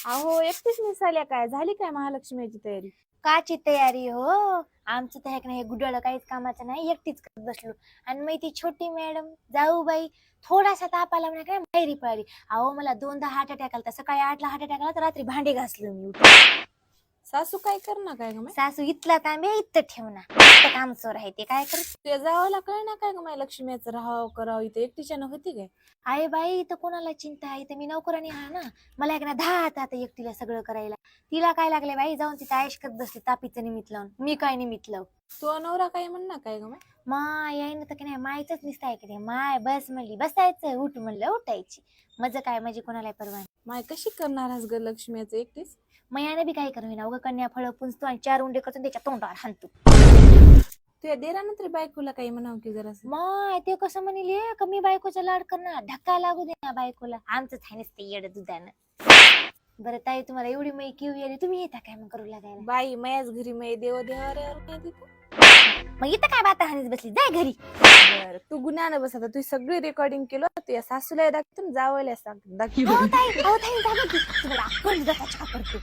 अहो एकटीच मिसाल्या काय झाली काय महालक्ष्मीची तयारी? काची तयारी हो. आमचं तर हे गुड्याला काहीच कामाचं नाही, एकटीच करत बसलो. आणि मग ती छोटी मॅडम जाऊ बाई थोडासा ताप आला म्हणे काय बाहेरी पळाली. अहो मला 2दा हार्ट अटॅक आला, सकाळी 8ला हार्ट अटॅक आला तर रात्री भांडे घासलो मी उठून. सासू काय करणार काय ग माय? सासू इथला तांबे इथं ठेवणार, इथं काम चोर आहे ते काय करत. ते जावाला कळ ना काय ग माय लक्ष्मीचं राहावं करावं इथे एकटीच्यानं होती काय? आहे बाई इथं कोणाला चिंता आहे, इथं मी नोकरानी आहे ना. मला एक ना 10 हात आता एकटीला सगळं करायला. तिला काय लागले बाई जाऊन तिथं आयश करत बसली तापीचं निमित्त लावून, मी काय निमित्त लावू. तो नवरा काय म्हणणार काय ग माय? माय यायनं तर की नाही मायच निसताय की माय बस म्हणली बसायचं, उठ म्हणलं उठायची. मज काय म्हणजे कोणाला परवा नाही. माय कशी करणार आज ग लक्ष्मीचं एकटीच? मयाने बी काय करू ना उगा कन्या फळ पुंजतो आणि 4 उंडे करतो त्याच्या तोंडावर हाणतो. तुझ्या देरानं तरी बायकोला काही म्हणावं की जरा. माय ते कसं म्हणले कमी बायकोचा लाड करणार, धक्का लागू दे ना बायकोला. आमचं आहे नसते येड दुधानं. बरं ताई तुम्हाला एवढी मै किव आली, तुम्ही येता काय मग करू लागायला? बाई मयाच घरी मै देव देवाऱ्यावर नाही तिथं. मग इथं काय बाता हानीच बसली, जाय घरी. बरं तू गुन्ह्यानं बस आता, तुझी सगळी रेकॉर्डिंग केलं तुझ्या सासूला दाखवून जावल्या सांग दाखव. हो ताई, हो ताई, जा बघ. तुम्हाला अक्कल जाता करतो.